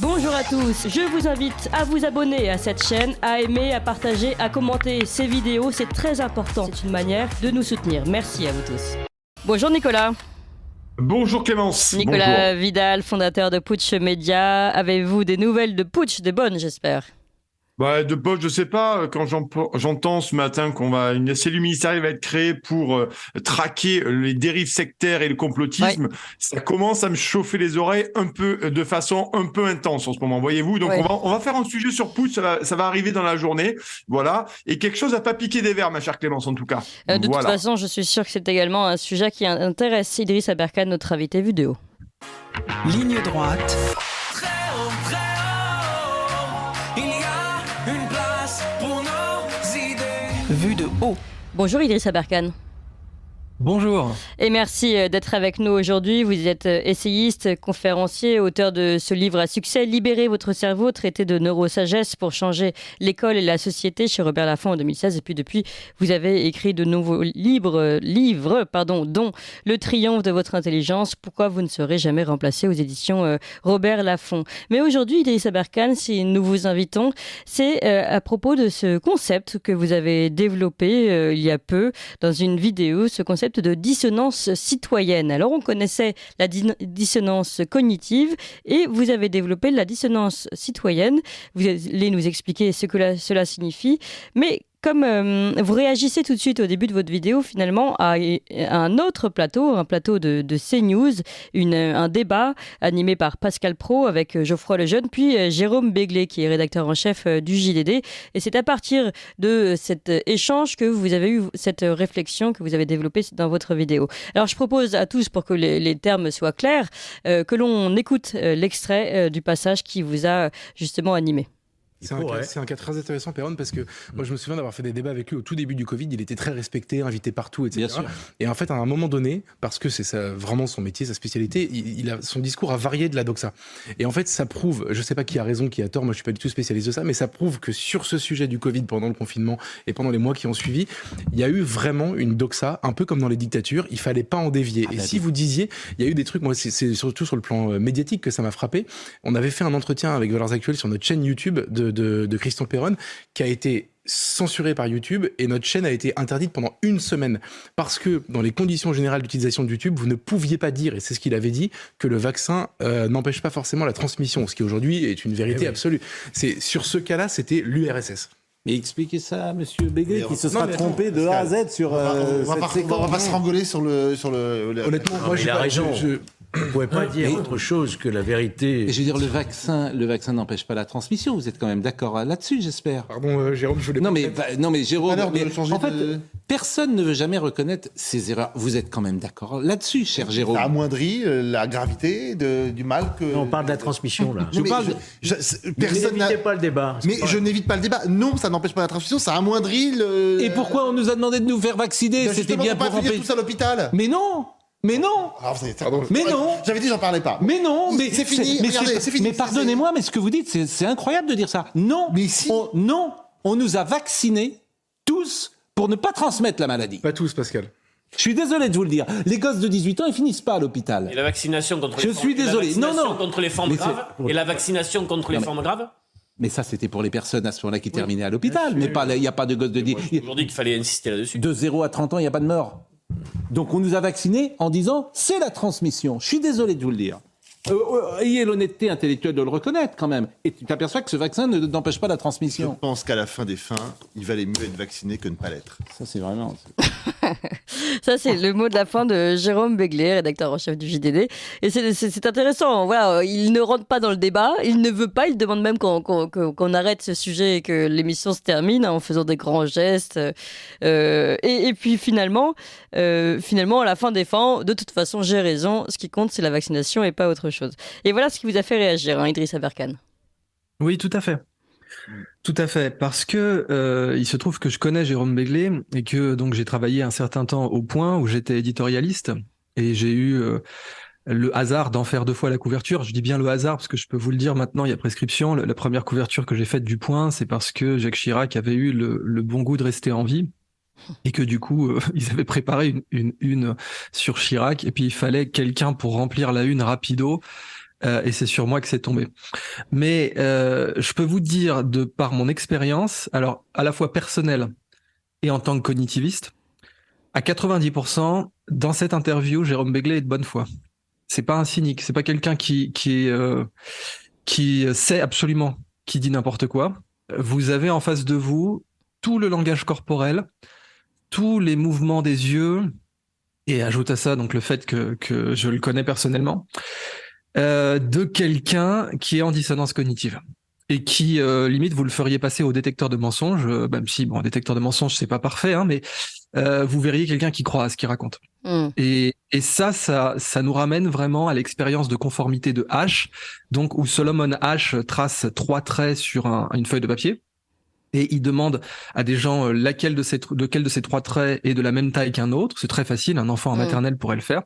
Bonjour à tous, je vous invite à vous abonner à cette chaîne, à aimer, à partager, à commenter ces vidéos, c'est très important. C'est une manière de nous soutenir. Merci à vous tous. Bonjour Nicolas. Bonjour Clémence. Nicolas Bonjour. Vidal, fondateur de Putsch Média. Avez-vous des nouvelles de Putsch, des bonnes j'espère? De poste, je sais pas, quand j'entends ce matin une cellule ministérielle va être créée pour traquer les dérives sectaires et le complotisme, ça commence à me chauffer les oreilles un peu, de façon un peu intense en ce moment, voyez-vous. Donc on va faire un sujet sur Putsch, ça va arriver dans la journée, voilà. Et quelque chose à pas piquer des verres, ma chère Clémence, en tout cas. De toute façon, je suis sûr que c'est également un sujet qui intéresse Idriss Aberkane, notre invité vidéo. Ligne droite. Vue de haut. Bonjour Idriss Aberkane. Bonjour. Et merci d'être avec nous aujourd'hui. Vous êtes essayiste, conférencier, auteur de ce livre à succès, Libérez votre cerveau, traité de neurosagesse pour changer l'école et la société chez Robert Laffont en 2016. Et puis depuis, vous avez écrit de nouveaux livres, dont Le triomphe de votre intelligence, pourquoi vous ne serez jamais remplacé aux éditions Robert Laffont. Mais aujourd'hui, Idriss Aberkane, si nous vous invitons, c'est à propos de ce concept que vous avez développé il y a peu dans une vidéo, ce concept de dissonance citoyenne. Alors on connaissait la dissonance cognitive et vous avez développé la dissonance citoyenne. Vous allez nous expliquer ce que cela signifie, mais comme vous réagissez tout de suite au début de votre vidéo finalement à un autre plateau, un plateau de CNews, un débat animé par Pascal Praud avec Geoffroy Lejeune, puis Jérôme Béglé qui est rédacteur en chef du JDD. Et c'est à partir de cet échange que vous avez eu cette réflexion que vous avez développée dans votre vidéo. Alors je propose à tous, pour que les termes soient clairs, que l'on écoute l'extrait du passage qui vous a justement animé. C'est un cas très intéressant, Perron, parce que moi je me souviens d'avoir fait des débats avec lui au tout début du Covid. Il était très respecté, invité partout, etc. Bien sûr. Et en fait, à un moment donné, parce que c'est vraiment son métier, sa spécialité, son discours a varié de la doxa. Et en fait, ça prouve, je sais pas qui a raison, qui a tort, moi je suis pas du tout spécialiste de ça, mais ça prouve que sur ce sujet du Covid, pendant le confinement et pendant les mois qui ont suivi, il y a eu vraiment une doxa, un peu comme dans les dictatures, il fallait pas en dévier. Et si vous disiez, il y a eu des trucs, moi c'est surtout sur le plan médiatique que ça m'a frappé. On avait fait un entretien avec Valeurs Actuelles sur notre chaîne YouTube de Christian Perron, qui a été censuré par YouTube, et notre chaîne a été interdite pendant 1 semaine parce que dans les conditions générales d'utilisation de YouTube, vous ne pouviez pas dire, et c'est ce qu'il avait dit, que le vaccin n'empêche pas forcément la transmission, ce qui aujourd'hui est une vérité absolue. C'est sur ce cas-là, c'était l'URSS. Mais expliquez ça à Monsieur Béguet qui se sera trompé de A à Z sur cette séquence. On va pas se rengoler sur le... Honnêtement, moi il a raison. Vous ne pouvez pas dire autre chose que la vérité. Et je veux dire, le vaccin n'empêche pas la transmission. Vous êtes quand même d'accord là-dessus, j'espère. Pardon, Jérôme, je voulais non, mais Jérôme, en fait, personne ne veut jamais reconnaître ses erreurs. Vous êtes quand même d'accord là-dessus, cher Jérôme. Ça amoindrit la gravité du mal que... On parle de la transmission, là. N'évitez pas le débat. Je n'évite pas le débat. Non, ça n'empêche pas la transmission, ça amoindrit le... Et pourquoi on nous a demandé de nous faire vacciner? C'était bien pour empêcher tout ça à l'hôpital. Mais non. Mais non. Mais non. J'avais dit j'en parlais pas. Mais non. Mais c'est fini. Regardez, c'est fini. Mais pardonnez-moi, mais ce que vous dites, c'est incroyable de dire ça. Non. Mais si. On nous a vaccinés tous pour ne pas transmettre la maladie. Pas tous, Pascal. Je suis désolé de vous le dire. Les gosses de 18 ans, ils finissent pas à l'hôpital. Et la vaccination contre les formes... contre les formes graves. Et la vaccination contre les formes graves. Mais ça, c'était pour les personnes à ce moment-là qui terminaient à l'hôpital. Mais il n'y a pas de gosses de 10 ans. Aujourd'hui qu'il fallait insister là-dessus. De 0 à 30 ans, il n'y a pas de mort. Donc on nous a vaccinés en disant c'est la transmission. Je suis désolé de vous le dire. Ayez l'honnêteté intellectuelle de le reconnaître quand même. Et tu t'aperçois que ce vaccin n'empêche pas la transmission. Je pense qu'à la fin des fins, il valait mieux être vacciné que ne pas l'être. Ça, c'est vraiment... Ça, c'est le mot de la fin de Jérôme Béglé, rédacteur en chef du JDD. Et c'est intéressant. Voilà, il ne rentre pas dans le débat, il ne veut pas, il demande même qu'on arrête ce sujet et que l'émission se termine en faisant des grands gestes. Et puis finalement, à la fin des fins, de toute façon, j'ai raison. Ce qui compte, c'est la vaccination et pas autre chose. Et voilà ce qui vous a fait réagir, Idriss Aberkane. Oui, tout à fait. Tout à fait, parce que il se trouve que je connais Jérôme Béglé et que donc j'ai travaillé un certain temps au Point où j'étais éditorialiste et j'ai eu le hasard d'en faire 2 fois la couverture. Je dis bien le hasard parce que je peux vous le dire maintenant, il y a prescription. La première couverture que j'ai faite du Point, c'est parce que Jacques Chirac avait eu le bon goût de rester en vie. Et que du coup, ils avaient préparé une sur Chirac, et puis il fallait quelqu'un pour remplir la une rapido. et c'est sur moi que c'est tombé. Mais je peux vous dire, de par mon expérience, alors à la fois personnelle et en tant que cognitiviste, à 90%, dans cette interview, Jérôme Begley est de bonne foi. C'est pas un cynique, c'est pas quelqu'un qui sait absolument qui dit n'importe quoi. Vous avez en face de vous tout le langage corporel, tous les mouvements des yeux, et ajoute à ça donc le fait que je le connais personnellement, de quelqu'un qui est en dissonance cognitive et qui limite vous le feriez passer au détecteur de mensonges, même si bon, détecteur de mensonges c'est pas parfait, hein, mais vous verriez quelqu'un qui croit à ce qu'il raconte. Et ça nous ramène vraiment à l'expérience de conformité de H, donc où Solomon H trace 3 traits sur une feuille de papier. Et il demande à des gens lequel de ces 3 traits est de la même taille qu'un autre. C'est très facile, un enfant en maternelle pourrait le faire.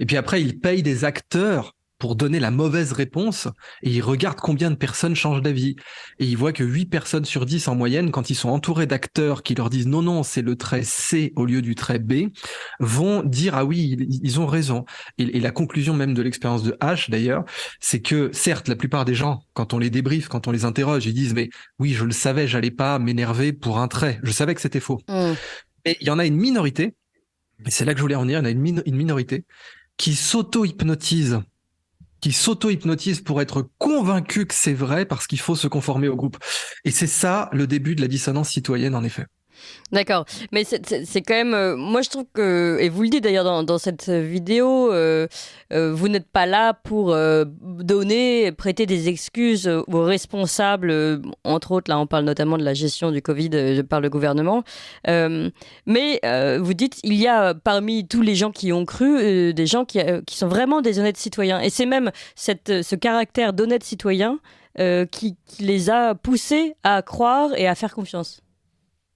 Et puis après, il paye des acteurs pour donner la mauvaise réponse, et il regarde combien de personnes changent d'avis. Et il voit que 8 personnes sur 10 en moyenne, quand ils sont entourés d'acteurs qui leur disent non, c'est le trait C au lieu du trait B, vont dire ah oui, ils ont raison. Et la conclusion même de l'expérience de H d'ailleurs, c'est que certes, la plupart des gens, quand on les débriefe, quand on les interroge, ils disent mais oui, je le savais, j'allais pas m'énerver pour un trait, je savais que c'était faux. Et il y en a une minorité, et c'est là que je voulais en venir, il y en a une minorité qui s'auto-hypnotise pour être convaincu que c'est vrai parce qu'il faut se conformer au groupe. Et c'est ça le début de la dissonance citoyenne, en effet. D'accord, mais c'est quand même... moi, je trouve que, et vous le dites d'ailleurs dans cette vidéo, vous n'êtes pas là pour prêter des excuses aux responsables, entre autres, là on parle notamment de la gestion du Covid par le gouvernement, mais vous dites, il y a parmi tous les gens qui ont cru, des gens qui sont vraiment des honnêtes citoyens, et c'est même ce caractère d'honnête citoyen qui les a poussés à croire et à faire confiance.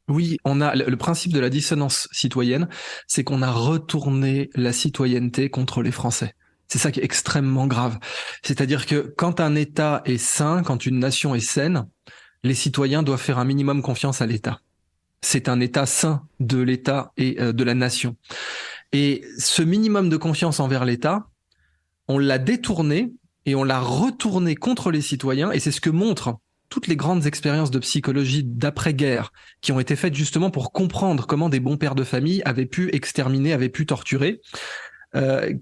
Oui, on a le principe de la dissonance citoyenne, c'est qu'on a retourné la citoyenneté contre les Français. C'est ça qui est extrêmement grave. C'est-à-dire que quand un État est sain, quand une nation est saine, les citoyens doivent faire un minimum confiance à l'État. C'est un État sain de l'État et de la nation. Et ce minimum de confiance envers l'État, on l'a détourné et on l'a retourné contre les citoyens, et c'est ce que montrent toutes les grandes expériences de psychologie d'après-guerre qui ont été faites justement pour comprendre comment des bons pères de famille avaient pu exterminer, avaient pu torturer,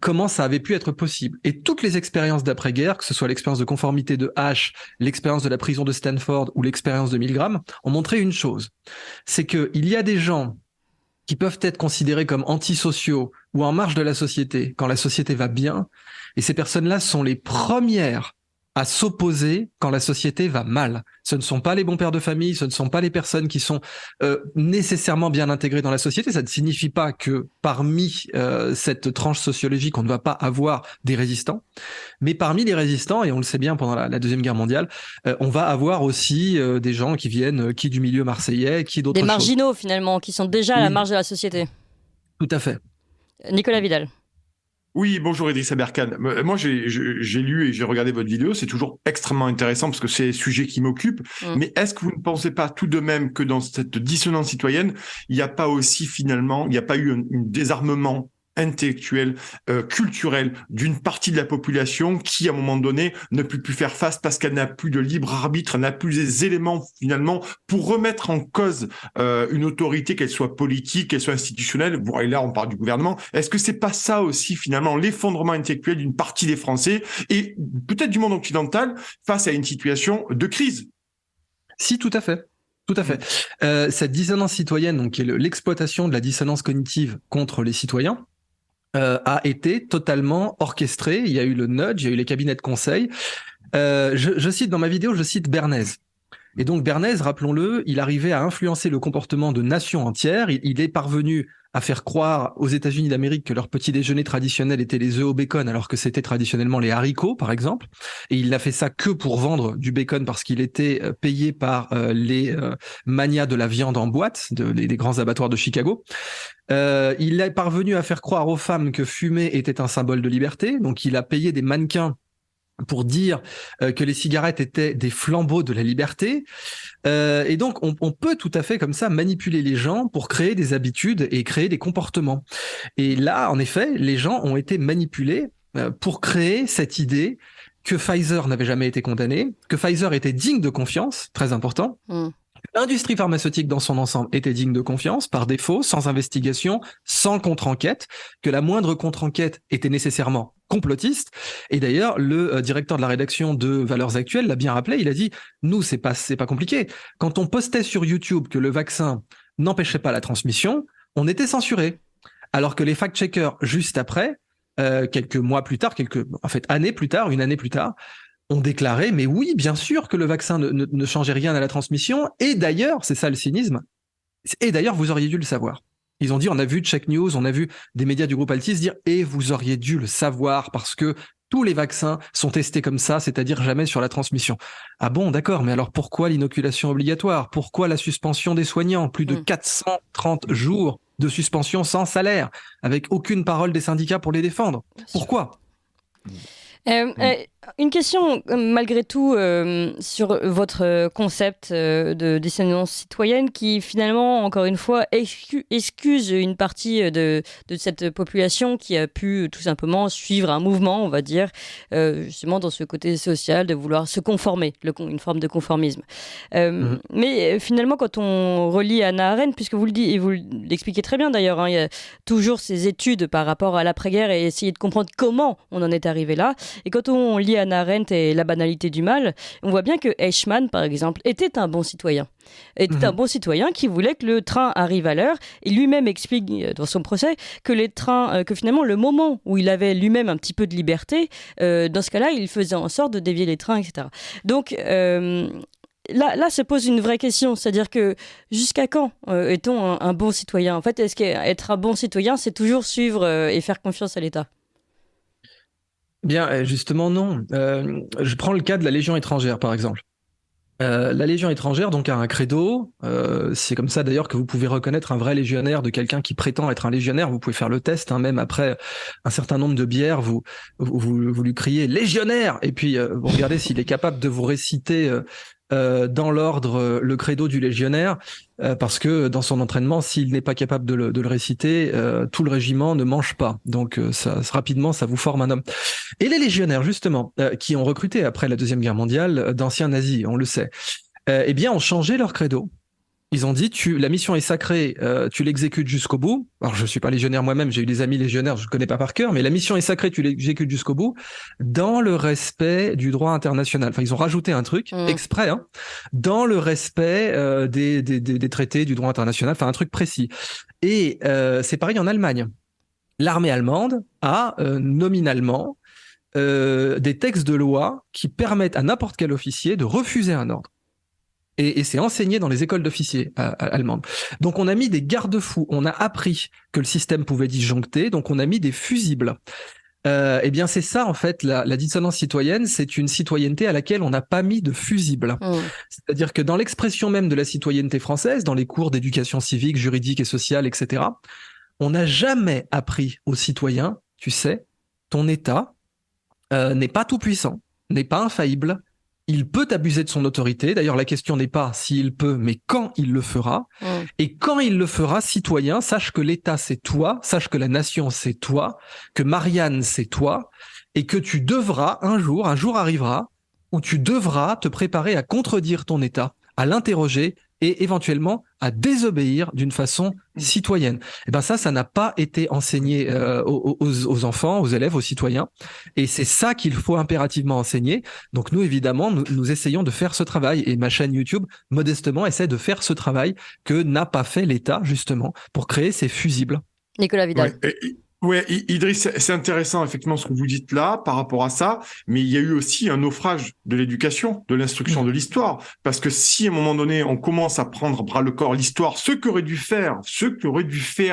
comment ça avait pu être possible. Et toutes les expériences d'après-guerre, que ce soit l'expérience de conformité de H, l'expérience de la prison de Stanford ou l'expérience de Milgram, ont montré une chose, c'est qu'il y a des gens qui peuvent être considérés comme antisociaux ou en marge de la société quand la société va bien, et ces personnes-là sont les premières à s'opposer quand la société va mal. Ce ne sont pas les bons pères de famille, ce ne sont pas les personnes qui sont nécessairement bien intégrées dans la société. Ça ne signifie pas que parmi cette tranche sociologique, on ne va pas avoir des résistants. Mais parmi les résistants, et on le sait bien pendant la Deuxième Guerre mondiale, on va avoir aussi des gens qui viennent, qui du milieu marseillais, qui d'autres choses. Des marginaux finalement, qui sont déjà à la marge de la société. Tout à fait. Nicolas Vidal. Oui, bonjour Idriss Aberkane. Moi, j'ai lu et j'ai regardé votre vidéo. C'est toujours extrêmement intéressant parce que c'est un sujet qui m'occupe. Mais est-ce que vous ne pensez pas tout de même que dans cette dissonance citoyenne, il n'y a pas aussi finalement, il n'y a pas eu un désarmement intellectuel, culturel d'une partie de la population qui, à un moment donné, ne peut plus faire face parce qu'elle n'a plus de libre arbitre, elle n'a plus des éléments finalement pour remettre en cause une autorité, qu'elle soit politique, qu'elle soit institutionnelle. Bon, et là, on parle du gouvernement. Est-ce que c'est pas ça aussi finalement l'effondrement intellectuel d'une partie des Français et peut-être du monde occidental face à une situation de crise? Si, tout à fait. Tout à fait. Cette dissonance citoyenne, donc, qui est l'exploitation de la dissonance cognitive contre les citoyens, a été totalement orchestré. Il y a eu le nudge, il y a eu les cabinets de conseil. Je cite dans ma vidéo, je cite Bernays. Et donc Bernays, rappelons-le, il arrivait à influencer le comportement de nations entières. Il est parvenu à faire croire aux États-Unis d'Amérique que leur petit déjeuner traditionnel était les œufs au bacon, alors que c'était traditionnellement les haricots, par exemple. Et il n'a fait ça que pour vendre du bacon parce qu'il était payé par les manias de la viande en boîte, des grands abattoirs de Chicago. Il est parvenu à faire croire aux femmes que fumer était un symbole de liberté. Donc il a payé des mannequins pour dire que les cigarettes étaient des flambeaux de la liberté. Et donc, on peut tout à fait comme ça manipuler les gens pour créer des habitudes et créer des comportements. Et là, en effet, les gens ont été manipulés pour créer cette idée que Pfizer n'avait jamais été condamné, que Pfizer était digne de confiance, très important. L'industrie pharmaceutique dans son ensemble était digne de confiance, par défaut, sans investigation, sans contre-enquête, que la moindre contre-enquête était nécessairement complotiste. Et d'ailleurs, le directeur de la rédaction de Valeurs Actuelles l'a bien rappelé, il a dit « Nous, c'est pas compliqué. Quand on postait sur YouTube que le vaccin n'empêchait pas la transmission, on était censuré. Alors que les fact-checkers, juste après, quelques mois plus tard, une année plus tard, ont déclaré, mais oui, bien sûr que le vaccin ne changeait rien à la transmission, et d'ailleurs, c'est ça le cynisme, et d'ailleurs, vous auriez dû le savoir. Ils ont dit, on a vu Check News, on a vu des médias du groupe Altis dire, et vous auriez dû le savoir, parce que tous les vaccins sont testés comme ça, c'est-à-dire jamais sur la transmission. Ah bon, d'accord, mais alors pourquoi l'inoculation obligatoire? Pourquoi la suspension des soignants? Plus de 430 jours de suspension sans salaire, avec aucune parole des syndicats pour les défendre. Pourquoi? Une question, malgré tout, sur votre concept de dissidence citoyenne qui, finalement, encore une fois, excuse une partie de cette population qui a pu tout simplement suivre un mouvement, on va dire, justement dans ce côté social, de vouloir se conformer, une forme de conformisme. Mais finalement, quand on relit Hannah Arendt, puisque vous le dites, et vous l'expliquez très bien d'ailleurs, hein, il y a toujours ces études par rapport à l'après-guerre et essayer de comprendre comment on en est arrivé là. Et quand on lit Hannah Arendt et La banalité du mal, on voit bien que Eichmann, par exemple, était un bon citoyen. Un bon citoyen qui voulait que le train arrive à l'heure. Et lui-même explique dans son procès que les trains, que finalement le moment où il avait lui-même un petit peu de liberté, dans ce cas-là, il faisait en sorte de dévier les trains, etc. Donc là se pose une vraie question, c'est-à-dire que jusqu'à quand est-on un bon citoyen? En fait, est-ce qu'être un bon citoyen, c'est toujours suivre et faire confiance à l'État? Bien, justement, non. Je prends le cas de la Légion étrangère, par exemple. La Légion étrangère, donc, a un credo. C'est comme ça, d'ailleurs, que vous pouvez reconnaître un vrai légionnaire de quelqu'un qui prétend être un légionnaire. Vous pouvez faire le test, hein, même après un certain nombre de bières, vous lui criez « légionnaire !» et puis vous regardez s'il est capable de vous réciter dans l'ordre le credo du légionnaire, parce que dans son entraînement, s'il n'est pas capable de le réciter, tout le régiment ne mange pas. Donc rapidement, ça vous forme un homme. Et les légionnaires, justement, qui ont recruté après la Deuxième Guerre mondiale d'anciens nazis, on le sait, eh bien, ont changé leur credo. Ils ont dit, la mission est sacrée, tu l'exécutes jusqu'au bout. Alors, je suis pas légionnaire moi-même, j'ai eu des amis légionnaires, je connais pas par cœur, mais la mission est sacrée, tu l'exécutes jusqu'au bout, dans le respect du droit international. Enfin, ils ont rajouté un truc, exprès, hein, dans le respect des traités du droit international, enfin, un truc précis. Et c'est pareil en Allemagne. L'armée allemande a nominalement des textes de loi qui permettent à n'importe quel officier de refuser un ordre. Et c'est enseigné dans les écoles d'officiers allemandes. Donc on a mis des garde-fous, on a appris que le système pouvait disjoncter, donc on a mis des fusibles. Eh bien c'est ça en fait, la dissonance citoyenne, c'est une citoyenneté à laquelle on n'a pas mis de fusible. C'est-à-dire que dans l'expression même de la citoyenneté française, dans les cours d'éducation civique, juridique et sociale, etc., on n'a jamais appris aux citoyens, tu sais, ton État n'est pas tout puissant, n'est pas infaillible, il peut abuser de son autorité. D'ailleurs, la question n'est pas s'il peut, mais quand il le fera. Et quand il le fera, citoyen, sache que l'État, c'est toi, sache que la nation, c'est toi, que Marianne, c'est toi, et que tu devras, un jour arrivera, où tu devras te préparer à contredire ton État, à l'interroger et éventuellement à désobéir d'une façon citoyenne. Et ben ça n'a pas été enseigné aux enfants, aux élèves, aux citoyens. Et c'est ça qu'il faut impérativement enseigner. Donc nous, évidemment, nous essayons de faire ce travail. Et ma chaîne YouTube, modestement, essaie de faire ce travail que n'a pas fait l'État, justement, pour créer ces fusibles. Nicolas Vidal. Ouais, Idriss, c'est intéressant effectivement ce que vous dites là par rapport à ça, mais il y a eu aussi un naufrage de l'éducation, de l'instruction de l'histoire, parce que si à un moment donné on commence à prendre à bras le corps l'histoire, ce qu'aurait dû faire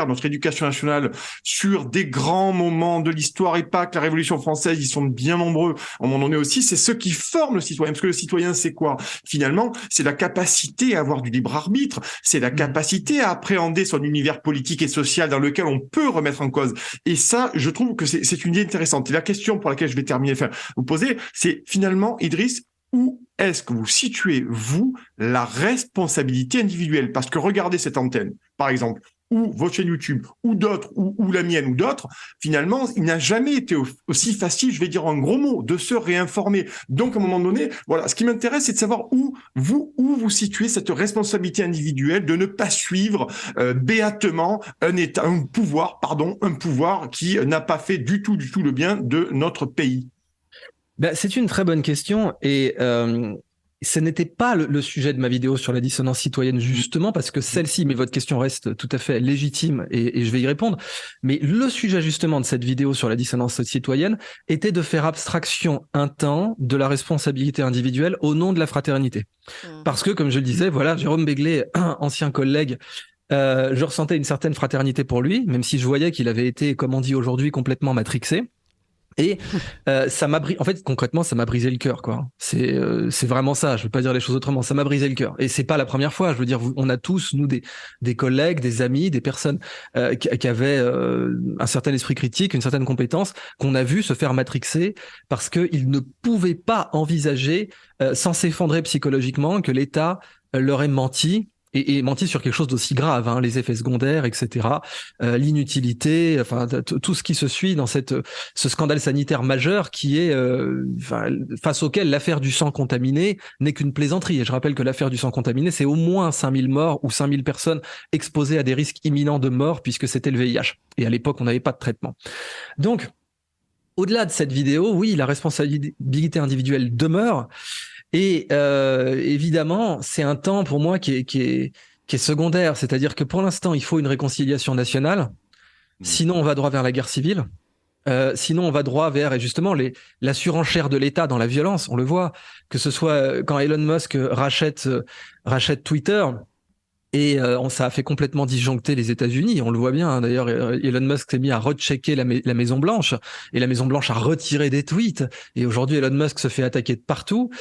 notre éducation nationale sur des grands moments de l'histoire, et pas que la Révolution française, ils sont bien nombreux, à un moment donné aussi, c'est ceux qui forment le citoyen, parce que le citoyen c'est quoi? Finalement, c'est la capacité à avoir du libre arbitre, c'est la capacité à appréhender son univers politique et social dans lequel on peut remettre en cause. Et ça, je trouve que c'est une idée intéressante. Et la question pour laquelle je vais terminer, vous poser, c'est finalement, Idriss, où est-ce que vous situez, vous, la responsabilité individuelle? Parce que regardez cette antenne, par exemple. ou votre chaîne YouTube, ou d'autres, ou la mienne, ou d'autres, finalement, il n'a jamais été aussi facile, je vais dire en gros mots, de se réinformer. Donc, à un moment donné, voilà, ce qui m'intéresse, c'est de savoir où vous situez cette responsabilité individuelle de ne pas suivre béatement un pouvoir qui n'a pas fait du tout le bien de notre pays. Ben, c'est une très bonne question et ce n'était pas le sujet de ma vidéo sur la dissonance citoyenne, justement, parce que celle-ci, mais votre question reste tout à fait légitime et je vais y répondre. Mais le sujet, justement, de cette vidéo sur la dissonance citoyenne était de faire abstraction un temps de la responsabilité individuelle au nom de la fraternité. Parce que, comme je le disais, voilà, Jérôme Begley, ancien collègue, je ressentais une certaine fraternité pour lui, même si je voyais qu'il avait été, comme on dit aujourd'hui, complètement matrixé. Et ça m'a en fait, concrètement, ça m'a brisé le cœur, quoi. C'est vraiment ça. Je veux pas dire les choses autrement. Ça m'a brisé le cœur. Et c'est pas la première fois. Je veux dire, on a tous, nous, des collègues, des amis, des personnes qui avaient un certain esprit critique, une certaine compétence, qu'on a vu se faire matrixer parce qu'ils ne pouvaient pas envisager, sans s'effondrer psychologiquement, que l'État leur ait menti. Et menti sur quelque chose d'aussi grave, hein, les effets secondaires, etc., l'inutilité, enfin tout ce qui se suit dans ce scandale sanitaire majeur qui est face auquel l'affaire du sang contaminé n'est qu'une plaisanterie. Et je rappelle que l'affaire du sang contaminé, c'est au moins 5000 morts ou 5000 personnes exposées à des risques imminents de mort puisque c'était le VIH. Et à l'époque, on n'avait pas de traitement. Donc, au-delà de cette vidéo, oui, la responsabilité individuelle demeure. Et évidemment, c'est un temps pour moi qui est secondaire, c'est-à-dire que pour l'instant, il faut une réconciliation nationale, sinon on va droit vers la guerre civile, sinon on va droit vers, et justement, la surenchère de l'État dans la violence, on le voit, que ce soit quand Elon Musk rachète Twitter, et ça a fait complètement disjoncter les États-Unis, on le voit bien, hein. D'ailleurs, Elon Musk s'est mis à rechecker la Maison-Blanche, et la Maison-Blanche a retiré des tweets, et aujourd'hui Elon Musk se fait attaquer de partout.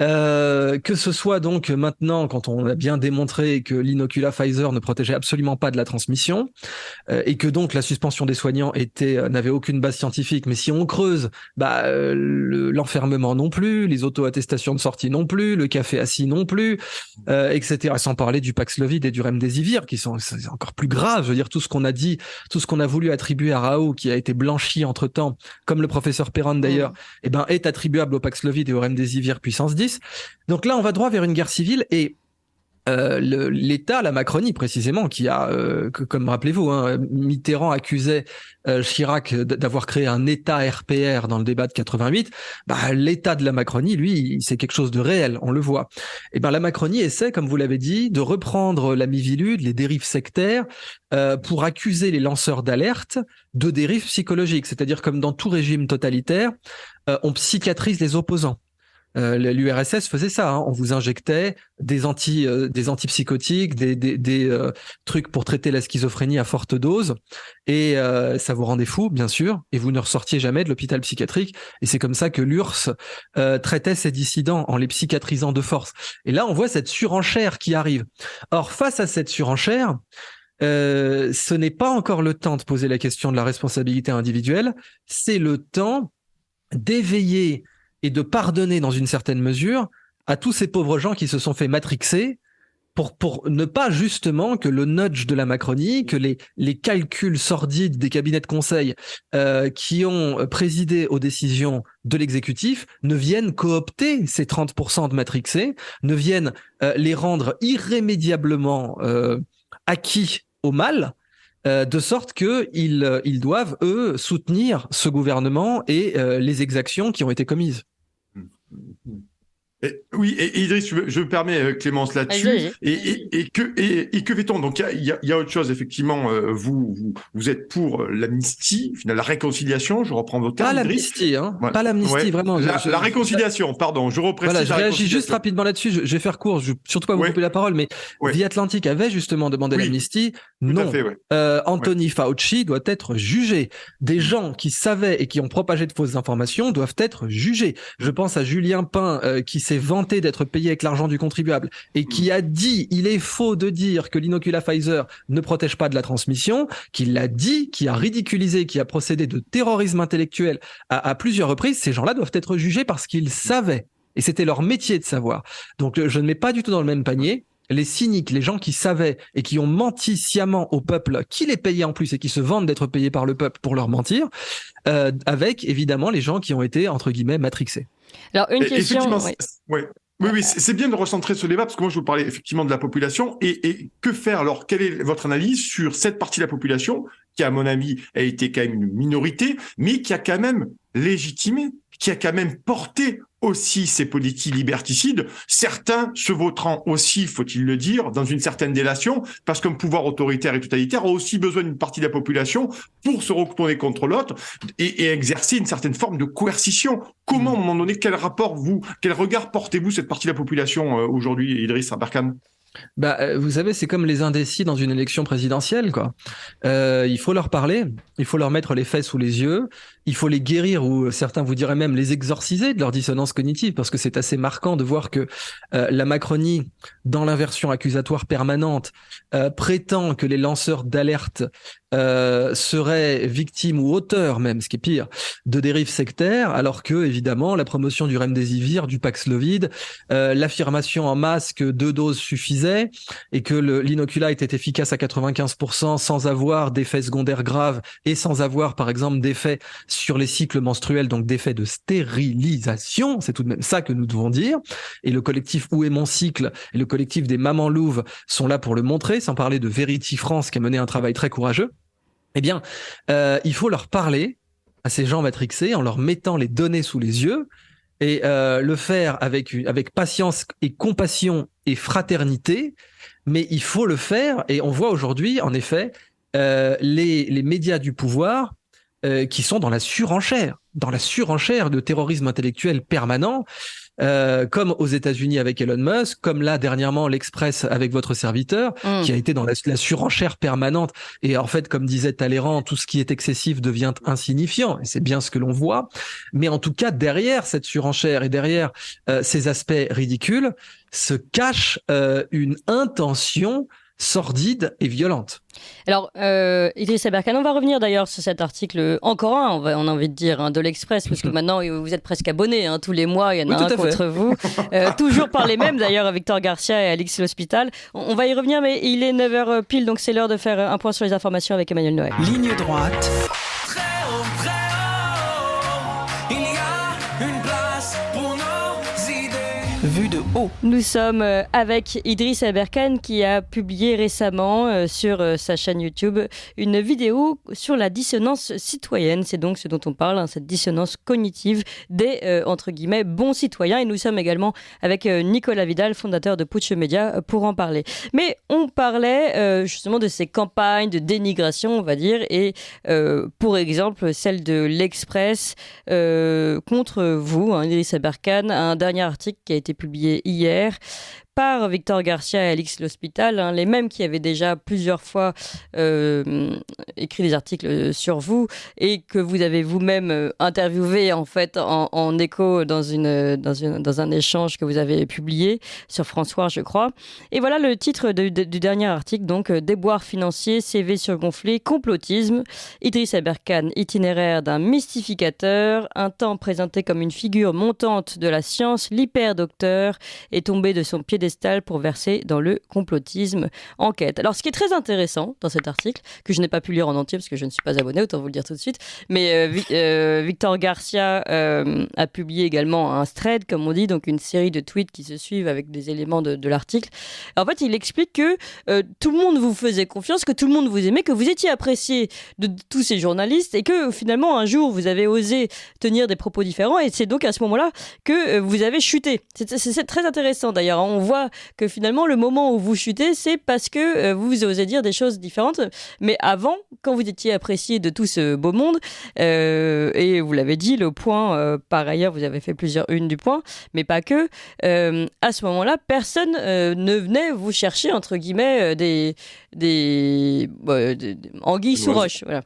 Que ce soit donc maintenant, quand on a bien démontré que l'inoculat Pfizer ne protégeait absolument pas de la transmission, et que donc la suspension des soignants n'avait aucune base scientifique, mais si on creuse, l'enfermement non plus, les auto-attestations de sortie non plus, le café assis non plus, etc. Sans parler du Paxlovid et du Remdesivir, c'est encore plus grave. Je veux dire, tout ce qu'on a dit, tout ce qu'on a voulu attribuer à Raoult, qui a été blanchi entre-temps, comme le professeur Perron d'ailleurs, est attribuable au Paxlovid et au Remdesivir puissance 10. Donc là, on va droit vers une guerre civile et l'État, la Macronie précisément, qui a, comme rappelez-vous, hein, Mitterrand accusait Chirac d'avoir créé un État RPR dans le débat de 88. L'État de la Macronie, lui, c'est quelque chose de réel, on le voit. Et la Macronie essaie, comme vous l'avez dit, de reprendre la Miviludes, les dérives sectaires, pour accuser les lanceurs d'alerte de dérives psychologiques. C'est-à-dire comme dans tout régime totalitaire, on psychiatrise les opposants. L'URSS faisait ça, hein. On vous injectait des antipsychotiques, des trucs pour traiter la schizophrénie à forte dose, et ça vous rendait fou, bien sûr, et vous ne ressortiez jamais de l'hôpital psychiatrique. Et c'est comme ça que l'URSS traitait ses dissidents en les psychiatrisant de force. Et là, on voit cette surenchère qui arrive. Or, face à cette surenchère, ce n'est pas encore le temps de poser la question de la responsabilité individuelle, c'est le temps d'éveiller et de pardonner dans une certaine mesure à tous ces pauvres gens qui se sont fait matrixer pour ne pas justement que le nudge de la Macronie, que les calculs sordides des cabinets de conseil qui ont présidé aux décisions de l'exécutif ne viennent coopter ces 30% de matrixés, ne viennent les rendre irrémédiablement acquis au mal, de sorte qu'ils doivent, eux, soutenir ce gouvernement et les exactions qui ont été commises. Oui, et Idriss, je me permets, Clémence, là-dessus. Et que fait-on? Donc, il y a autre chose, effectivement. Vous êtes pour l'amnistie, la réconciliation. Je reprends vos termes. Pas l'amnistie, hein. Ouais. Pas l'amnistie, vraiment. La réconciliation, pardon. Je reprécise. Voilà, je réagis juste rapidement là-dessus. Je vais faire court. Surtout pas vous couper la parole, mais The Atlantic avait justement demandé l'amnistie. Non. Fait, Anthony Fauci doit être jugé. Des gens qui savaient et qui ont propagé de fausses informations doivent être jugés. Je pense à Julien Pain, qui s'est vanté d'être payé avec l'argent du contribuable et qui a dit, il est faux de dire que l'inoculat Pfizer ne protège pas de la transmission, qui l'a dit, qui a ridiculisé, qui a procédé de terrorisme intellectuel à plusieurs reprises. Ces gens-là doivent être jugés parce qu'ils savaient. Et c'était leur métier de savoir. Donc je ne mets pas du tout dans le même panier les cyniques, les gens qui savaient et qui ont menti sciemment au peuple, qui les payait en plus et qui se vantent d'être payés par le peuple pour leur mentir, avec évidemment les gens qui ont été, entre guillemets, matrixés. Alors, une question... Oui, c'est bien de recentrer ce débat parce que moi, je vous parlais effectivement de la population et que faire alors? Quelle est votre analyse sur cette partie de la population qui, à mon avis, a été quand même une minorité, mais qui a quand même légitimé, qui a quand même porté aussi ces politiques liberticides, certains se vautrant aussi, faut-il le dire, dans une certaine délation, parce qu'un pouvoir autoritaire et totalitaire a aussi besoin d'une partie de la population pour se retourner contre l'autre et exercer une certaine forme de coercition. Comment, à un moment donné, quel regard portez-vous cette partie de la population aujourd'hui, Idriss Aberkane? Vous savez, c'est comme les indécis dans une élection présidentielle, quoi. Il faut leur parler, il faut leur mettre les faits sous les yeux, il faut les guérir, ou certains vous diraient même les exorciser de leur dissonance cognitive, parce que c'est assez marquant de voir que la Macronie, dans l'inversion accusatoire permanente, prétend que les lanceurs d'alerte seraient victimes ou auteurs même, ce qui est pire, de dérives sectaires, alors que, évidemment, la promotion du Remdesivir, du Paxlovid, l'affirmation en masse que 2 doses suffisaient et que l'inoculat était efficace à 95% sans avoir d'effets secondaires graves et sans avoir, par exemple, d'effets sur les cycles menstruels, donc d'effets de stérilisation, c'est tout de même ça que nous devons dire. Et le collectif Où est mon cycle et le collectif des Mamans Louves sont là pour le montrer, sans parler de Verity France qui a mené un travail très courageux. Eh bien, il faut leur parler à ces gens matrixés en leur mettant les données sous les yeux et le faire avec patience et compassion et fraternité, mais il faut le faire, et on voit aujourd'hui, en effet, les médias du pouvoir qui sont dans la surenchère de terrorisme intellectuel permanent, comme aux États-Unis avec Elon Musk, comme là dernièrement l'Express avec votre serviteur, qui a été dans la surenchère permanente. Et en fait, comme disait Talleyrand, tout ce qui est excessif devient insignifiant, et c'est bien ce que l'on voit. Mais en tout cas, derrière cette surenchère et derrière ces aspects ridicules, se cache une intention sordide et violente. Alors, Idriss Aberkane, on va revenir d'ailleurs sur cet article, encore un, on a envie de dire, de l'Express, parce que maintenant, vous êtes presque abonnés, tous les mois, il y en a un contre vous. Toujours par les mêmes, d'ailleurs, Victor Garcia et Alix L'Hospital. On va y revenir, mais il est 9h pile, donc c'est l'heure de faire un point sur les informations avec Emmanuel Noël. Ligne droite. Vue de haut. Nous sommes avec Idriss Aberkane qui a publié récemment sur sa chaîne YouTube une vidéo sur la dissonance citoyenne. C'est donc ce dont on parle, cette dissonance cognitive des, entre guillemets, bons citoyens. Et nous sommes également avec Nicolas Vidal, fondateur de Putsch Média, pour en parler. Mais on parlait justement de ces campagnes de dénigration, on va dire, et pour exemple celle de l'Express contre vous, Idriss Aberkane, un dernier article qui a été publié hier par Victor Garcia et Alix L'Hospital, les mêmes qui avaient déjà plusieurs fois écrit des articles sur vous et que vous avez vous-même interviewé en fait en écho dans un échange que vous avez publié sur François, je crois. Et voilà le titre du dernier article, donc déboires financiers, CV surgonflé, complotisme. Idriss Aberkane, itinéraire d'un mystificateur, un temps présenté comme une figure montante de la science, l'hyper-docteur est tombé de son piédestal pour verser dans le complotisme. Enquête. Alors, ce qui est très intéressant dans cet article, que je n'ai pas pu lire en entier parce que je ne suis pas abonné, autant vous le dire tout de suite, mais Victor Garcia a publié également un thread, comme on dit, donc une série de tweets qui se suivent avec des éléments de l'article. En fait, il explique que tout le monde vous faisait confiance, que tout le monde vous aimait, que vous étiez apprécié de tous ces journalistes et que finalement, un jour, vous avez osé tenir des propos différents et c'est donc à ce moment-là que vous avez chuté. C'est très intéressant d'ailleurs. On voit que finalement le moment où vous chutez, c'est parce que vous osez dire des choses différentes, mais avant, quand vous étiez apprécié de tout ce beau monde, et vous l'avez dit, le Point, par ailleurs vous avez fait plusieurs unes du Point, mais pas que, à ce moment-là personne ne venait vous chercher entre guillemets des anguilles sous roche, voilà.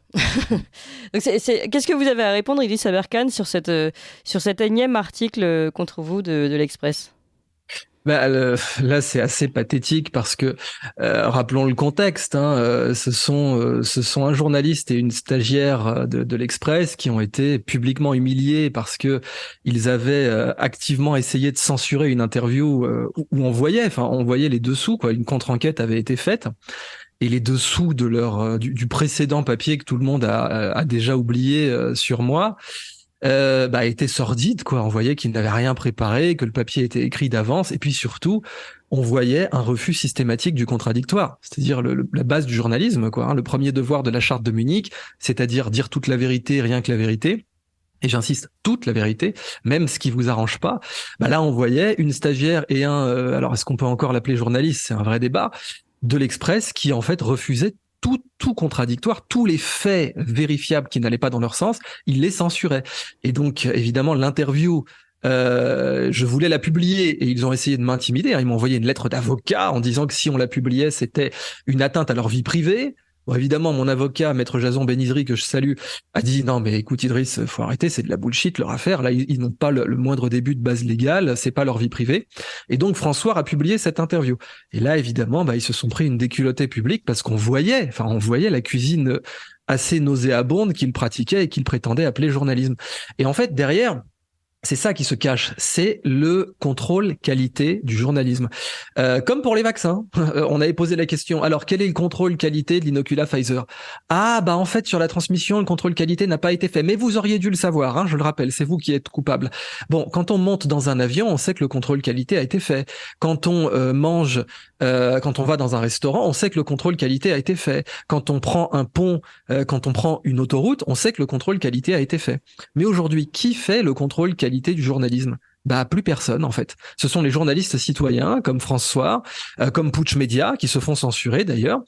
Donc qu'est-ce que vous avez à répondre, Idriss Aberkane, sur cet énième article contre vous de l'Express? Là, c'est assez pathétique parce que, rappelons le contexte, ce sont un journaliste et une stagiaire de l'Express qui ont été publiquement humiliés parce que ils avaient activement essayé de censurer une interview où on voyait les dessous, quoi. Une contre-enquête avait été faite. Et les dessous de du précédent papier que tout le monde a déjà oublié sur moi, était sordide, quoi. On voyait qu'ils n'avaient rien préparé, que le papier était écrit d'avance, et puis surtout, on voyait un refus systématique du contradictoire, c'est-à-dire la base du journalisme, quoi. Le premier devoir de la charte de Munich, c'est-à-dire dire toute la vérité, rien que la vérité. Et j'insiste, toute la vérité, même ce qui vous arrange pas. Là, on voyait une stagiaire et alors est-ce qu'on peut encore l'appeler journaliste? C'est un vrai débat, de l'Express qui en fait refusait tout contradictoire, tous les faits vérifiables qui n'allaient pas dans leur sens, ils les censuraient. Et donc, évidemment, l'interview, je voulais la publier et ils ont essayé de m'intimider. Ils m'ont envoyé une lettre d'avocat en disant que si on la publiait, c'était une atteinte à leur vie privée. Bon, évidemment, mon avocat, Maître Jason Benizri, que je salue, a dit non, mais écoute, Idriss, faut arrêter, c'est de la bullshit leur affaire. Là, ils n'ont pas le moindre début de base légale, c'est pas leur vie privée. Et donc, François a publié cette interview. Et là, évidemment, ils se sont pris une déculottée publique parce qu'on voyait la cuisine assez nauséabonde qu'ils pratiquaient et qu'ils prétendaient appeler journalisme. Et en fait, derrière, c'est ça qui se cache, c'est le contrôle qualité du journalisme. Comme pour les vaccins, on avait posé la question, alors quel est le contrôle qualité de l'inoculat Pfizer? En fait, sur la transmission, le contrôle qualité n'a pas été fait. Mais vous auriez dû le savoir, je le rappelle, c'est vous qui êtes coupable. Bon, quand on monte dans un avion, on sait que le contrôle qualité a été fait. Quand on mange, quand on va dans un restaurant, on sait que le contrôle qualité a été fait. Quand on prend un pont, quand on prend une autoroute, on sait que le contrôle qualité a été fait. Mais aujourd'hui, qui fait le contrôle qualité du journalisme? Plus personne en fait. Ce sont les journalistes citoyens comme François, comme Putsch Média, qui se font censurer d'ailleurs,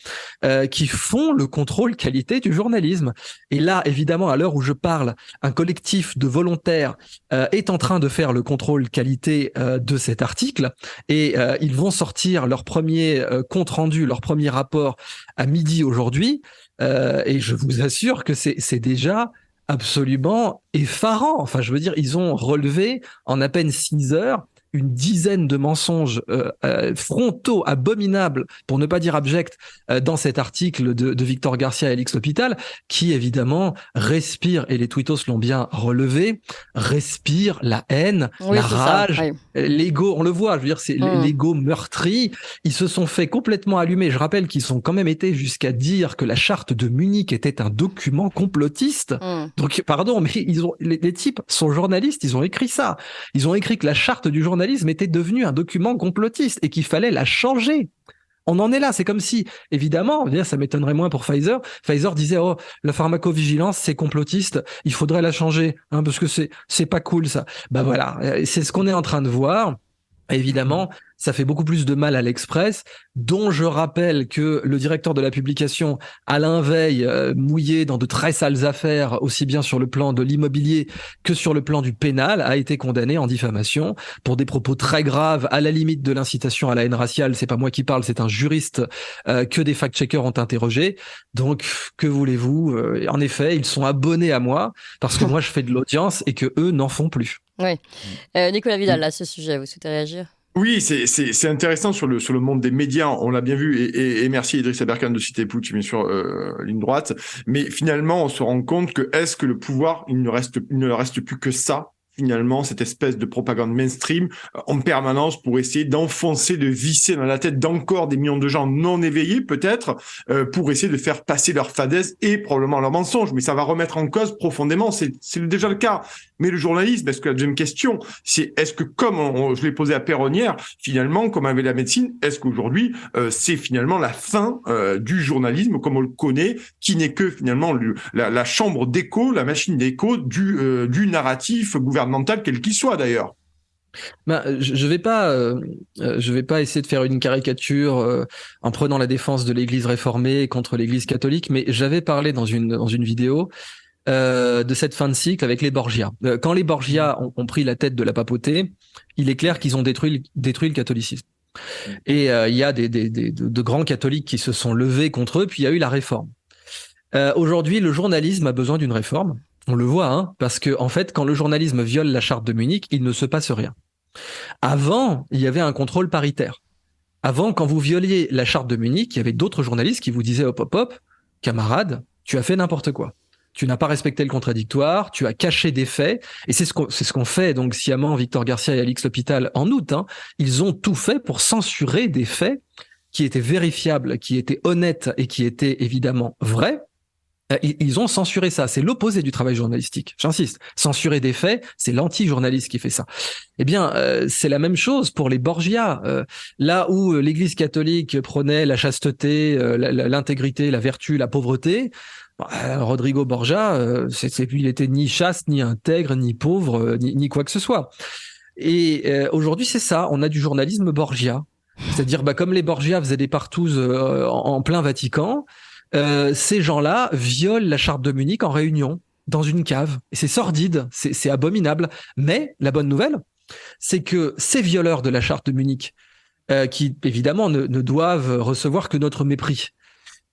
qui font le contrôle qualité du journalisme. Et là, évidemment, à l'heure où je parle, un collectif de volontaires est en train de faire le contrôle qualité de cet article, et ils vont sortir leur premier compte rendu, leur premier rapport à midi aujourd'hui, et je vous assure que c'est déjà absolument effarant. Enfin, je veux dire, ils ont relevé en à peine 6 heures une dizaine de mensonges frontaux, abominables, pour ne pas dire abjects, dans cet article de Victor Garcia et Alix L'Hôpital, qui évidemment respire, et les tweetos l'ont bien relevé, respire la haine, la rage, l'ego, on le voit, je veux dire, c'est l'ego meurtri. Ils se sont fait complètement allumer. Je rappelle qu'ils ont quand même été jusqu'à dire que la charte de Munich était un document complotiste. Donc, pardon, mais les types sont journalistes, ils ont écrit ça. Ils ont écrit que la charte du journalisme était devenue un document complotiste et qu'il fallait la changer. On en est là, c'est comme si, évidemment, ça m'étonnerait moins pour Pfizer. Pfizer disait, la pharmacovigilance, c'est complotiste, il faudrait la changer, parce que c'est pas cool ça. Voilà, c'est ce qu'on est en train de voir. Évidemment, ça fait beaucoup plus de mal à l'Express, dont je rappelle que le directeur de la publication, Alain Veil, mouillé dans de très sales affaires, aussi bien sur le plan de l'immobilier que sur le plan du pénal, a été condamné en diffamation pour des propos très graves, à la limite de l'incitation à la haine raciale. C'est pas moi qui parle, c'est un juriste que des fact-checkers ont interrogé. Donc, que voulez-vous? En effet, ils sont abonnés à moi parce que moi, je fais de l'audience et que eux n'en font plus. Oui. Nicolas Vidal, à ce sujet, vous souhaitez réagir? Oui, c'est intéressant sur le monde des médias, on l'a bien vu, et merci Idriss Aberkan de citer Putsch, bien sûr, ligne droite, mais finalement on se rend compte que est-ce que le pouvoir, il ne reste plus que ça, finalement, cette espèce de propagande mainstream en permanence pour essayer d'enfoncer, de visser dans la tête d'encore des millions de gens non éveillés, peut-être, pour essayer de faire passer leur fadaise et probablement leur mensonge. Mais ça va remettre en cause profondément, c'est déjà le cas. Mais le journalisme, est-ce que la deuxième question, c'est est-ce que comme je l'ai posé à Perronnière, finalement, comme avec la médecine, est-ce qu'aujourd'hui, c'est finalement la fin du journalisme comme on le connaît, qui n'est que finalement la chambre d'écho, la machine d'écho du narratif gouvernemental, quel qu'il soit d'ailleurs? Je vais pas essayer de faire une caricature en prenant la défense de l'Église réformée contre l'Église catholique, mais j'avais parlé dans une vidéo de cette fin de cycle avec les Borgia. Quand les Borgia ont pris la tête de la papauté, il est clair qu'ils ont détruit le catholicisme. Et il y a de grands catholiques qui se sont levés contre eux, puis il y a eu la réforme. Aujourd'hui, le journalisme a besoin d'une réforme. On le voit, parce que en fait, quand le journalisme viole la charte de Munich, il ne se passe rien. Avant, il y avait un contrôle paritaire. Avant, quand vous violiez la charte de Munich, il y avait d'autres journalistes qui vous disaient hop, hop, hop, camarade, tu as fait n'importe quoi. Tu n'as pas respecté le contradictoire, tu as caché des faits, et c'est ce qu'on fait donc sciemment Victor Garcia et Alix L'Hôpital en août. Hein. Ils ont tout fait pour censurer des faits qui étaient vérifiables, qui étaient honnêtes et qui étaient évidemment vrais. Ils ont censuré ça. C'est l'opposé du travail journalistique. J'insiste. Censurer des faits, c'est l'anti-journaliste qui fait ça. Eh bien, c'est la même chose pour les Borgia. Là où l'Église catholique prônait la chasteté, l'intégrité, la vertu, la pauvreté, Rodrigo Borgia, il était ni chaste, ni intègre, ni pauvre, ni quoi que ce soit. Et aujourd'hui, c'est ça. On a du journalisme Borgia. C'est-à-dire, comme les Borgia faisaient des partouzes en plein Vatican, ces gens-là violent la charte de Munich en réunion, dans une cave. Et c'est sordide, c'est abominable. Mais la bonne nouvelle, c'est que ces violeurs de la charte de Munich, qui évidemment ne doivent recevoir que notre mépris,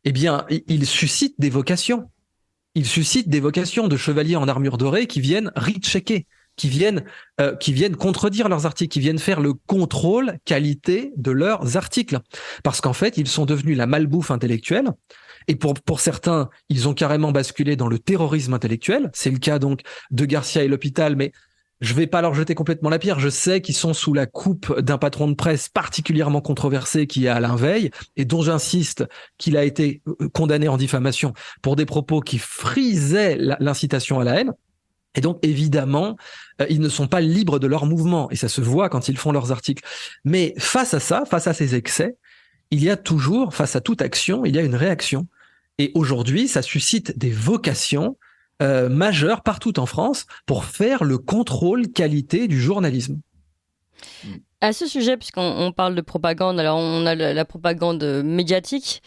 eh bien, ils suscitent des vocations. Ils suscitent des vocations de chevaliers en armure dorée qui viennent rechecker, qui viennent contredire leurs articles, qui viennent faire le contrôle qualité de leurs articles. Parce qu'en fait, ils sont devenus la malbouffe intellectuelle. Et pour certains, ils ont carrément basculé dans le terrorisme intellectuel. C'est le cas donc de Garcia et L'Hôpital, mais je vais pas leur jeter complètement la pierre. Je sais qu'ils sont sous la coupe d'un patron de presse particulièrement controversé qui est Alain Veil, et dont j'insiste qu'il a été condamné en diffamation pour des propos qui frisaient l'incitation à la haine. Et donc, évidemment, ils ne sont pas libres de leur mouvement, et ça se voit quand ils font leurs articles. Mais face à ça, face à ces excès, il y a toujours, face à toute action, il y a une réaction. Et aujourd'hui, ça suscite des vocations majeures partout en France pour faire le contrôle qualité du journalisme. À ce sujet, puisqu'on parle de propagande, alors on a la propagande médiatique,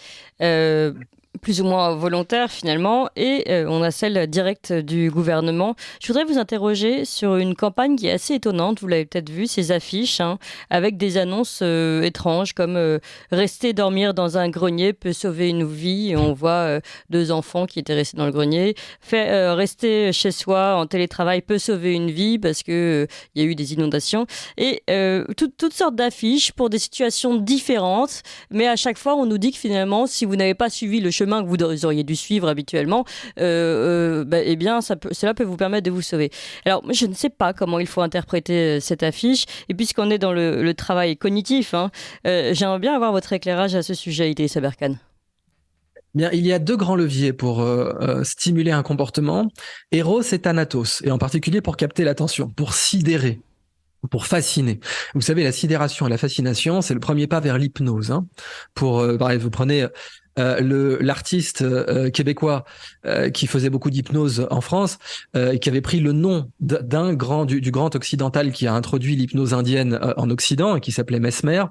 plus ou moins volontaire finalement, et on a celle directe du gouvernement. Je voudrais vous interroger sur une campagne qui est assez étonnante, vous l'avez peut-être vu, ces affiches, avec des annonces étranges comme rester dormir dans un grenier peut sauver une vie, et on voit 2 enfants qui étaient restés dans le grenier. Rester chez soi en télétravail peut sauver une vie parce que il y a eu des inondations, et toutes sortes d'affiches pour des situations différentes, mais à chaque fois on nous dit que finalement si vous n'avez pas suivi le chemin que vous auriez dû suivre habituellement, eh bien, cela peut vous permettre de vous sauver. Alors, moi, je ne sais pas comment il faut interpréter cette affiche. Et puisqu'on est dans le travail cognitif, j'aimerais bien avoir votre éclairage à ce sujet, Idriss Aberkane. Bien, il y a 2 grands leviers pour stimuler un comportement, Eros et Thanatos, et en particulier pour capter l'attention, pour sidérer, pour fasciner. Vous savez, la sidération et la fascination, c'est le premier pas vers l'hypnose. Pareil, vous prenez l'artiste québécois qui faisait beaucoup d'hypnose en France, et qui avait pris le nom du grand occidental qui a introduit l'hypnose indienne en Occident, et qui s'appelait Mesmer.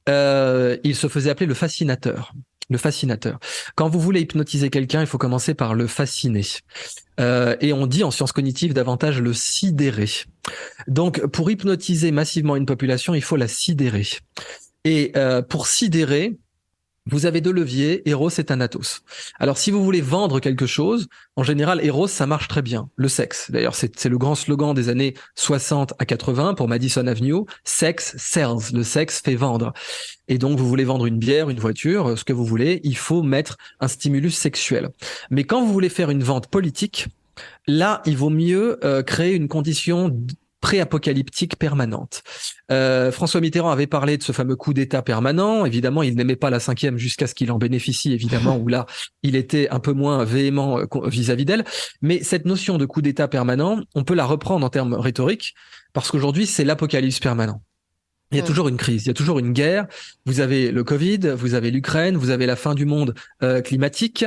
Il se faisait appeler le fascinateur. Le fascinateur. Quand vous voulez hypnotiser quelqu'un, il faut commencer par le fasciner. Et on dit en sciences cognitives davantage le sidérer. Donc, pour hypnotiser massivement une population, il faut la sidérer. Et pour sidérer, vous avez 2 leviers, Eros et Thanatos. Alors, si vous voulez vendre quelque chose, en général, Eros, ça marche très bien. Le sexe. D'ailleurs, c'est le grand slogan des années 60 à 80 pour Madison Avenue. Sex sells. Le sexe fait vendre. Et donc, vous voulez vendre une bière, une voiture, ce que vous voulez, il faut mettre un stimulus sexuel. Mais quand vous voulez faire une vente politique, là, il vaut mieux créer une condition pré-apocalyptique permanente. François Mitterrand avait parlé de ce fameux coup d'État permanent. Évidemment, il n'aimait pas la 5e jusqu'à ce qu'il en bénéficie, évidemment, où là, il était un peu moins véhément vis-à-vis d'elle. Mais cette notion de coup d'État permanent, on peut la reprendre en termes rhétoriques, parce qu'aujourd'hui, c'est l'apocalypse permanent. Il y a toujours une crise, il y a toujours une guerre. Vous avez le Covid, vous avez l'Ukraine, vous avez la fin du monde climatique,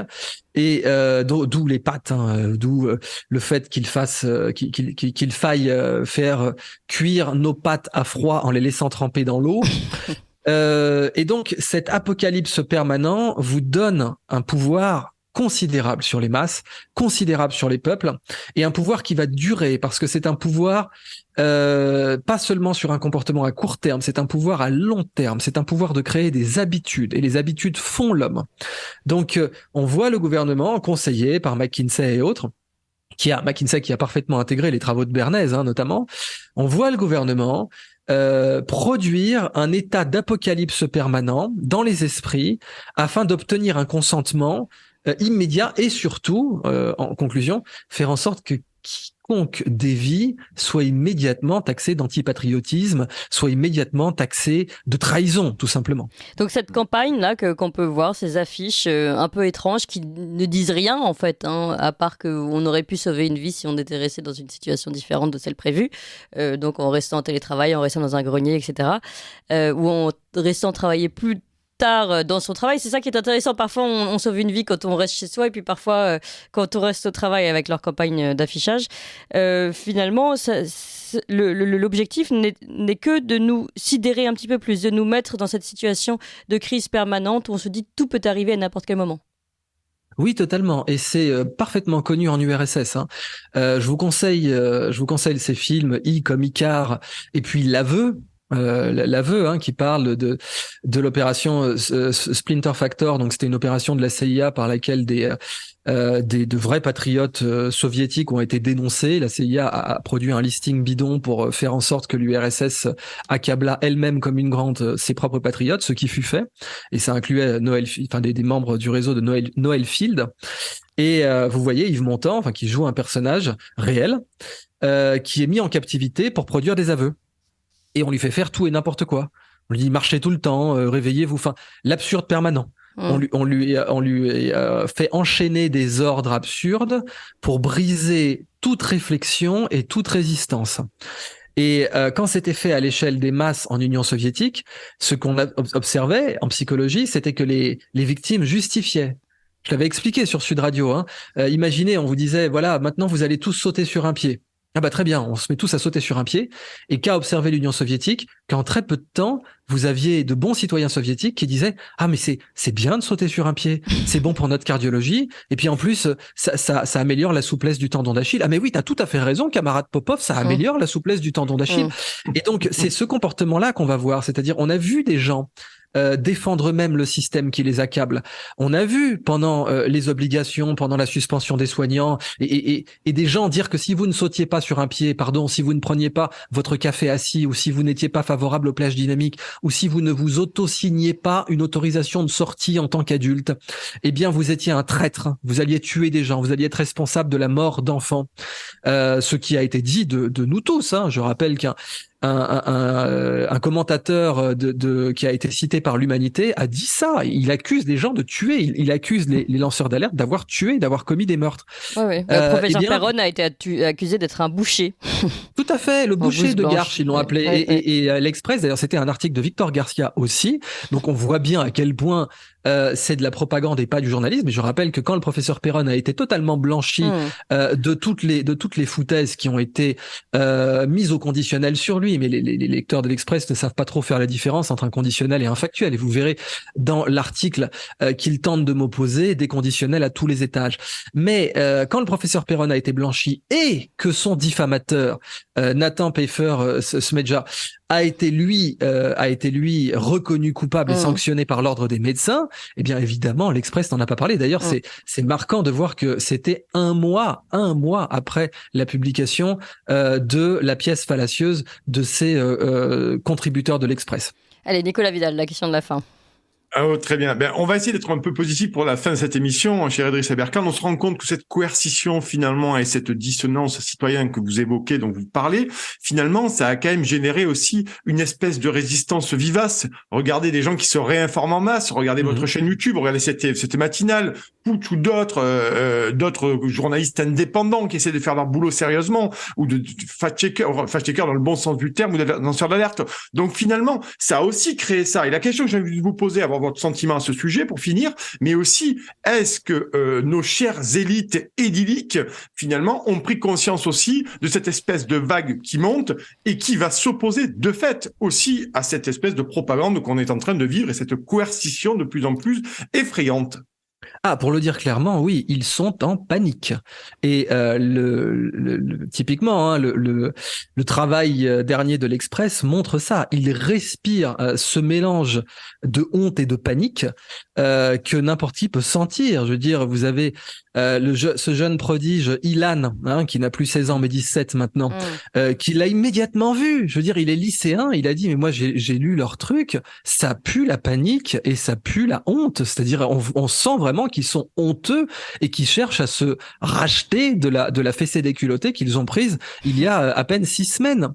et d'où les pattes, d'où le fait qu'il faille faire cuire nos pâtes à froid en les laissant tremper dans l'eau. Et donc cet apocalypse permanent vous donne un pouvoir considérable sur les masses, considérable sur les peuples, et un pouvoir qui va durer, parce que c'est un pouvoir pas seulement sur un comportement à court terme, c'est un pouvoir à long terme, c'est un pouvoir de créer des habitudes, et les habitudes font l'homme. Donc on voit le gouvernement conseillé par McKinsey et autres, McKinsey qui a parfaitement intégré les travaux de Bernays, notamment. On voit le gouvernement produire un état d'apocalypse permanent dans les esprits afin d'obtenir un consentement immédiat et surtout, en conclusion, faire en sorte que quiconque dévie soit immédiatement taxé d'antipatriotisme, soit immédiatement taxé de trahison, tout simplement. Donc cette campagne-là qu'on peut voir, ces affiches un peu étranges qui ne disent rien en fait, hein, à part qu'on aurait pu sauver une vie si on était resté dans une situation différente de celle prévue, donc en restant en télétravail, en restant dans un grenier, etc., ou en restant travailler plus tard dans son travail. C'est ça qui est intéressant. Parfois, on sauve une vie quand on reste chez soi et puis parfois, quand on reste au travail avec leur campagne d'affichage. Finalement, l'objectif n'est que de nous sidérer un petit peu plus, de nous mettre dans cette situation de crise permanente où on se dit que tout peut arriver à n'importe quel moment. Oui, totalement. Et c'est parfaitement connu en URSS. Hein. Je vous conseille ces films, I comme Icare, et puis L'Aveu. L'aveu qui parle de l'opération Splinter Factor. Donc c'était une opération de la CIA par laquelle de vrais patriotes soviétiques ont été dénoncés. La CIA a produit un listing bidon pour faire en sorte que l'URSS accabla elle-même comme une grande ses propres patriotes, ce qui fut fait. Et ça incluait des membres du réseau de Noel Field. Et vous voyez Yves Montand, qui joue un personnage réel, qui est mis en captivité pour produire des aveux. Et on lui fait faire tout et n'importe quoi. On lui dit marchez tout le temps, réveillez-vous. L'absurde permanent. On lui fait enchaîner des ordres absurdes pour briser toute réflexion et toute résistance. Et quand c'était fait à l'échelle des masses en Union soviétique, ce qu'on observait en psychologie, c'était que les victimes justifiaient. Je l'avais expliqué sur Sud Radio. Imaginez, on vous disait, voilà, maintenant vous allez tous sauter sur un pied. Ah bah très bien, on se met tous à sauter sur un pied. Et qu'a observé l'Union soviétique, qu'en très peu de temps, vous aviez de bons citoyens soviétiques qui disaient « Ah mais c'est bien de sauter sur un pied, c'est bon pour notre cardiologie, et puis en plus, ça améliore la souplesse du tendon d'Achille. Ah mais oui, t'as tout à fait raison, camarade Popov, ça améliore la souplesse du tendon d'Achille. » Et donc, c'est ce comportement-là qu'on va voir, c'est-à-dire on a vu des gens défendre eux-mêmes le système qui les accable. On a vu pendant les obligations, pendant la suspension des soignants, et des gens dire que si vous ne sautiez pas sur un pied, si vous ne preniez pas votre café assis, ou si vous n'étiez pas favorable aux plages dynamiques, ou si vous ne vous auto-signiez pas une autorisation de sortie en tant qu'adulte, eh bien vous étiez un traître, vous alliez tuer des gens, vous alliez être responsable de la mort d'enfants. Ce qui a été dit de nous tous. Je rappelle qu'un commentateur qui a été cité par l'Humanité a dit ça. Il accuse des gens de tuer. Il accuse les lanceurs d'alerte d'avoir tué, d'avoir commis des meurtres. Oui. Le professeur Perron a été accusé d'être un boucher. Tout à fait, le boucher de Garches, ils l'ont appelé. Et l'Express, d'ailleurs, c'était un article de Victor Garcia aussi. Donc on voit bien à quel point c'est de la propagande et pas du journalisme. Et je rappelle que quand le professeur Perron a été totalement blanchi de toutes les foutaises qui ont été mises au conditionnel sur lui, mais les lecteurs de l'Express ne savent pas trop faire la différence entre un conditionnel et un factuel. Et vous verrez dans l'article qu'il tente de m'opposer des conditionnels à tous les étages. Mais quand le professeur Perron a été blanchi et que son diffamateur Nathan Pfeffer Smedja a été lui reconnu coupable et sanctionné par l'ordre des médecins, eh bien évidemment l'Express n'en a pas parlé. D'ailleurs c'est marquant de voir que c'était un mois après la publication de la pièce fallacieuse de ces contributeurs de l'Express. Allez, Nicolas Vidal, la question de la fin. Très bien. On va essayer d'être un peu positif pour la fin de cette émission, cher Idriss Aberkan. On se rend compte que cette coercition, finalement, et cette dissonance citoyenne que vous évoquez, dont vous parlez, finalement, ça a quand même généré aussi une espèce de résistance vivace. Regardez des gens qui se réinforment en masse. Regardez votre chaîne YouTube. Regardez cette matinale. Ou d'autres journalistes indépendants qui essaient de faire leur boulot sérieusement, ou de fact-checker dans le bon sens du terme, ou de lanceurs d'alerte. Donc finalement, ça a aussi créé ça. Et la question que j'ai envie de vous poser, avoir votre sentiment à ce sujet pour finir, mais aussi, est-ce que nos chères élites idylliques, finalement, ont pris conscience aussi de cette espèce de vague qui monte et qui va s'opposer de fait aussi à cette espèce de propagande qu'on est en train de vivre et cette coercition de plus en plus effrayante? Ah, pour le dire clairement, oui, ils sont en panique. Et typiquement, le travail dernier de l'Express montre ça. Il respire ce mélange de honte et de panique que n'importe qui peut sentir. Je veux dire, vous avez ce jeune prodige Ilan, qui n'a plus 16 ans mais 17 maintenant, qui l'a immédiatement vu. Je veux dire, il est lycéen, il a dit mais moi j'ai lu leur truc, ça pue la panique et ça pue la honte. C'est-à-dire on sent vraiment qu'ils sont honteux et qu'ils cherchent à se racheter de la fessée déculottée qu'ils ont prise il y a à peine 6 semaines.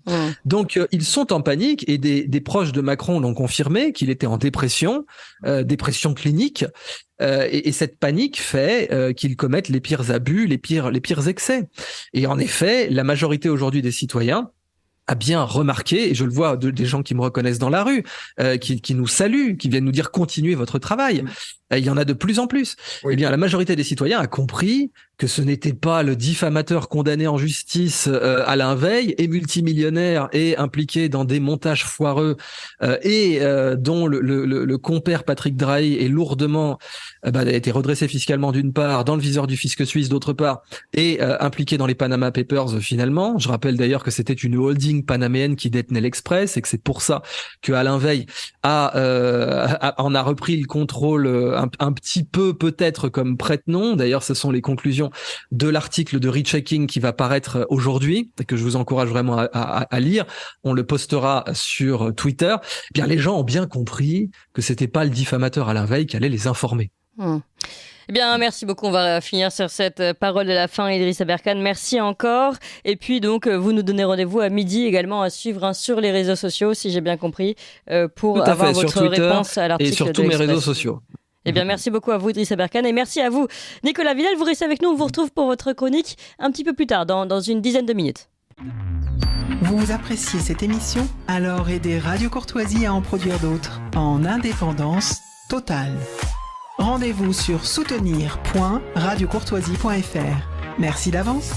Donc ils sont en panique et des proches de Macron l'ont confirmé qu'il était en dépression clinique. Et cette panique fait qu'ils commettent les pires abus, les pires excès. Et en effet, la majorité aujourd'hui des citoyens a bien remarqué, et je le vois des gens qui me reconnaissent dans la rue, qui nous saluent, qui viennent nous dire continuez votre travail. Il y en a de plus en plus. Eh bien, la majorité des citoyens a compris que ce n'était pas le diffamateur condamné en justice Alain Veil, et multimillionnaire et impliqué dans des montages foireux dont le compère Patrick Drahi est lourdement a été redressé fiscalement d'une part, dans le viseur du fisc suisse d'autre part, et impliqué dans les Panama Papers finalement. Je rappelle d'ailleurs que c'était une holding panaméenne qui détenait l'Express et que c'est pour ça que Alain Veil en a repris le contrôle un petit peu peut-être comme prête-nom. D'ailleurs, ce sont les conclusions de l'article de rechecking qui va paraître aujourd'hui et que je vous encourage vraiment à lire. On le postera sur Twitter. Eh bien, les gens ont bien compris que c'était pas le diffamateur Alain Veil qui allait les informer. Eh bien, merci beaucoup. On va finir sur cette parole de la fin, Idriss Aberkane. Merci encore. Et puis, donc, vous nous donnez rendez-vous à midi également à suivre sur les réseaux sociaux, si j'ai bien compris, pour avoir votre Twitter réponse à l'article. Et sur tous mes réseaux sociaux. Eh bien, merci beaucoup à vous, Idriss Aberkane, et merci à vous, Nicolas Villal. Vous restez avec nous, on vous retrouve pour votre chronique un petit peu plus tard, dans une dizaine de minutes. Vous appréciez cette émission? Alors aidez Radio Courtoisie à en produire d'autres, en indépendance totale. Rendez-vous sur soutenir.radiocourtoisie.fr. Merci d'avance.